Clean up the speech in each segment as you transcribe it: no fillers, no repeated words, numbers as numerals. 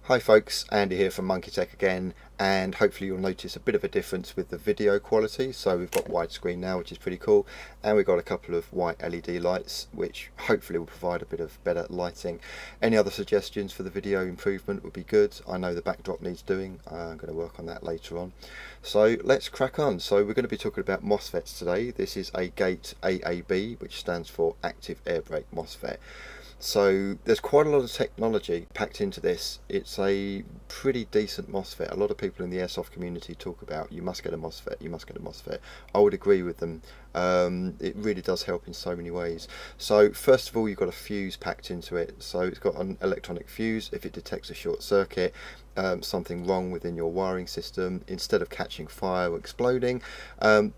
Hi folks, Andy here from MonkeeTech again, and hopefully you'll notice a bit of a difference with the video quality. So we've got widescreen now, which is pretty cool, and we've got a couple of white LED lights which hopefully will provide a bit of better lighting. Any other suggestions for the video improvement would be good. I know the backdrop needs doing. I'm going to work on that later on. So let's crack on. So we're going to be talking about MOSFETs today. This is a gate AAB, which stands for Active Air Brake MOSFET. So there's quite a lot of technology packed into this. It's a pretty decent MOSFET. A lot of people in the airsoft community talk about you must get a MOSFET, you must get a MOSFET. I would agree with them. It really does help in so many ways. So first of all, you've got a fuse packed into it. So it's got an electronic fuse. If it detects a short circuit, something wrong within your wiring system, instead of catching fire or exploding,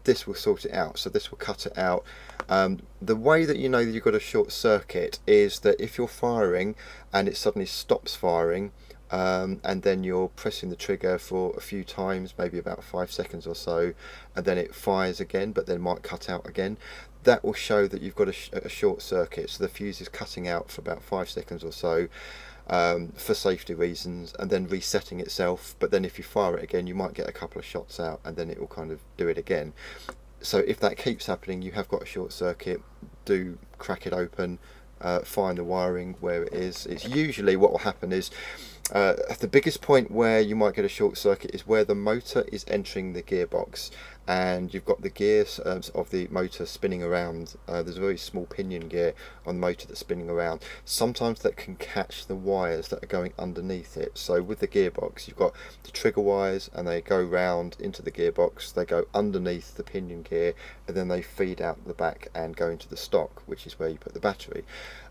this will sort it out. So this will cut it out. The way that you know that you've got a short circuit is that if you're firing and it suddenly stops firing, and then you're pressing the trigger for a few times, maybe about 5 seconds or so, and then it fires again but then might cut out again, that will show that you've got a short circuit. So the fuse is cutting out for about 5 seconds or so, for safety reasons, and then resetting itself. But then if you fire it again, you might get a couple of shots out and then it will kind of do it again. So if that keeps happening, you have got a short circuit. Do crack it open, find the wiring where it is. It's usually what will happen is the biggest point where you might get a short circuit is where the motor is entering the gearbox, and you've got the gears of the motor spinning around. There's a very small pinion gear on the motor that's spinning around. Sometimes that can catch the wires that are going underneath it. So with the gearbox, you've got the trigger wires, and they go round into the gearbox, they go underneath the pinion gear, and then they feed out the back and go into the stock, which is where you put the battery.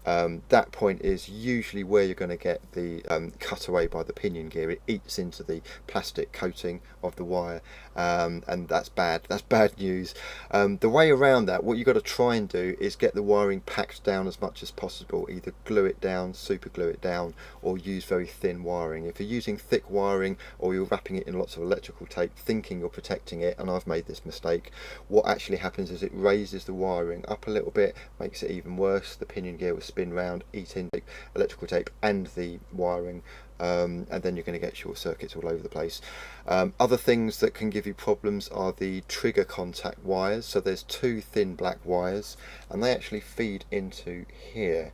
That point is usually where you're going to get the cut away by the pinion gear. It eats into the plastic coating of the wire, and that's bad. That's bad news. The way around that, what you've got to try and do is get the wiring packed down as much as possible. Either glue it down, super glue it down, or use very thin wiring. If you're using thick wiring, or you're wrapping it in lots of electrical tape thinking you're protecting it, and I've made this mistake, what actually happens is it raises the wiring up a little bit, makes it even worse. The pinion gear will spin round, eat into electrical tape and the wiring, and then you're going to get short circuits all over the place. Other things that can give you problems are the trigger contact wires. So there's two thin black wires, and they actually feed into here.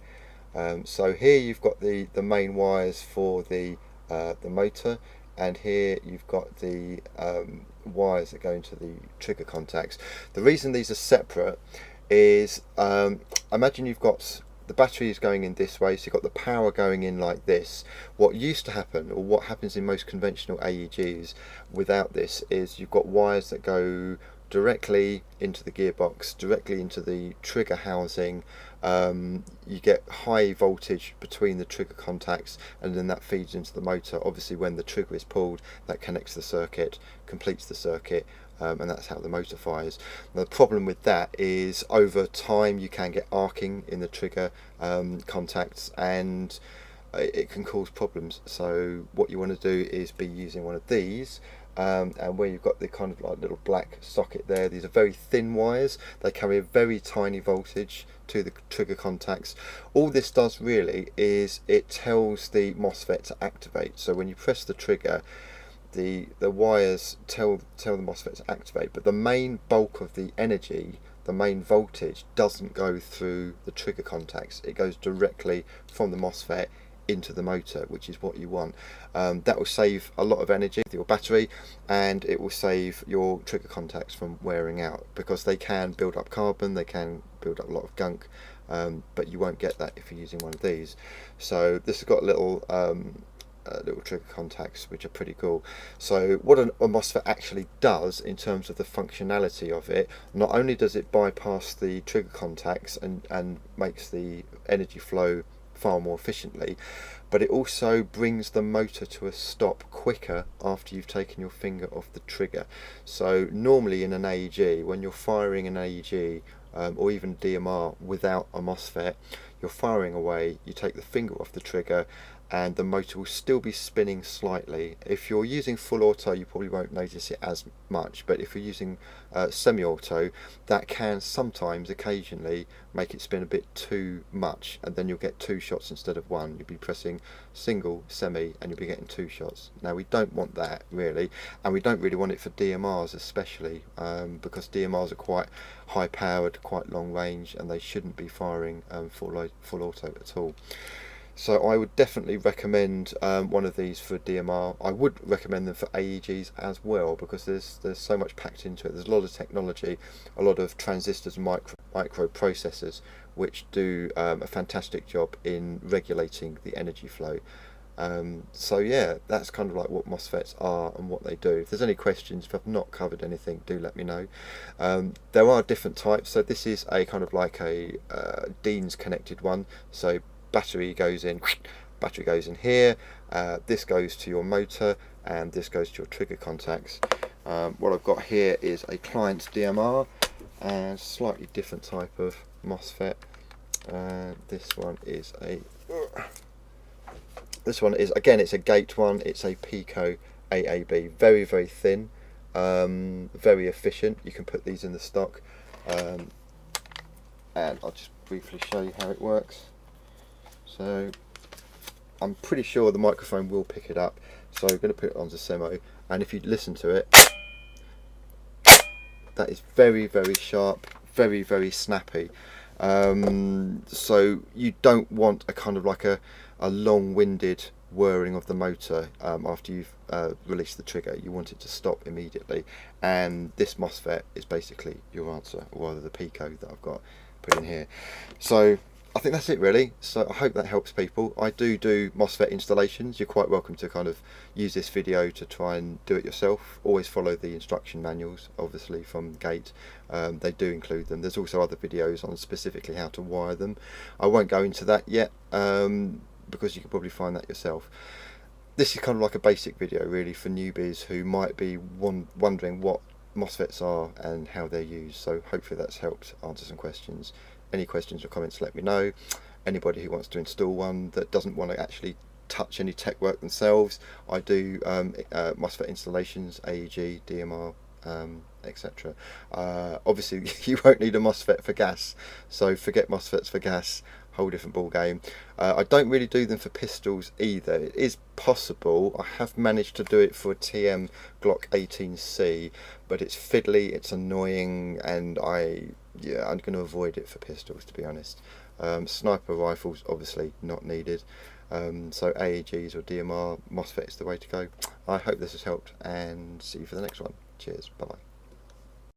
So here you've got the main wires for the motor, and here you've got the wires that go into the trigger contacts. The reason these are separate is, imagine you've got the battery is going in this way, so you've got the power going in like this. What used to happen, or what happens in most conventional AEGs without this, is you've got wires that go directly into the gearbox, directly into the trigger housing. You get high voltage between the trigger contacts, and then that feeds into the motor. Obviously when the trigger is pulled, that connects the circuit, completes the circuit, and that's how the motor fires. Now, the problem with that is over time you can get arcing in the trigger contacts, and it can cause problems. So what you want to do is be using one of these, and where you've got the kind of like little black socket there, these are very thin wires. They carry a very tiny voltage to the trigger contacts. All this does really is it tells the MOSFET to activate. So when you press the trigger, the wires tell the MOSFET to activate, but the main bulk of the energy, the main voltage, doesn't go through the trigger contacts. It goes directly from the MOSFET into the motor, which is what you want. That will save a lot of energy with your battery, and it will save your trigger contacts from wearing out, because they can build up carbon, they can build up a lot of gunk, but you won't get that if you're using one of these. So this has got a little trigger contacts which are pretty cool. So what a MOSFET actually does in terms of the functionality of it, not only does it bypass the trigger contacts and makes the energy flow far more efficiently, but it also brings the motor to a stop quicker after you've taken your finger off the trigger. So normally in an AEG, when you're firing an AEG, or even DMR without a MOSFET, you're firing away, you take the finger off the trigger, and the motor will still be spinning slightly. If you're using full auto, you probably won't notice it as much, but if you're using semi-auto, that can sometimes, occasionally, make it spin a bit too much, and then you'll get 2 shots instead of 1. You'll be pressing single, semi, and you'll be getting 2 shots. Now, we don't want that really, and we don't really want it for DMRs especially, because DMRs are quite high powered, quite long range, and they shouldn't be firing full auto at all. So I would definitely recommend one of these for DMR. I would recommend them for AEGs as well, because there's so much packed into it. There's a lot of technology, a lot of transistors and microprocessors, which do a fantastic job in regulating the energy flow. So yeah, that's kind of like what MOSFETs are and what they do. If there's any questions, if I've not covered anything, do let me know. There are different types. So this is a kind of like a Dean's connected one. So battery goes in here, this goes to your motor, and this goes to your trigger contacts. What I've got here is a client's DMR, and slightly different type of MOSFET. This one is again, it's a gate one. It's a Pico AAB, very thin, very efficient. You can put these in the stock, and I'll just briefly show you how it works. So I'm pretty sure the microphone will pick it up, so I'm going to put it onto semo, and if you listen to it, that is very sharp, very snappy. So you don't want a kind of like a long-winded whirring of the motor after you've released the trigger. You want it to stop immediately, and this MOSFET is basically your answer, or rather the Pico that I've got put in here. So I think that's it really. So I hope that helps people. I do MOSFET installations. You're quite welcome to kind of use this video to try and do it yourself. Always follow the instruction manuals, obviously, from Gate. They do include them. There's also other videos on specifically how to wire them. I won't go into that yet, because you can probably find that yourself. This is kind of like a basic video really for newbies who might be wondering what MOSFETs are and how they're used. So hopefully that's helped answer some questions. Any questions or comments, let me know. Anybody who wants to install one that doesn't want to actually touch any tech work themselves, I do MOSFET installations, AEG, DMR, etc. Obviously you won't need a MOSFET for gas, so forget MOSFETs for gas, whole different ball game. I don't really do them for pistols either. It is possible. I have managed to do it for a TM Glock 18C, but it's fiddly, it's annoying, and I'm going to avoid it for pistols, to be honest. Sniper rifles obviously not needed. So AEGs or DMR MOSFET is the way to go. I hope this has helped, and see you for the next one. Cheers, bye bye.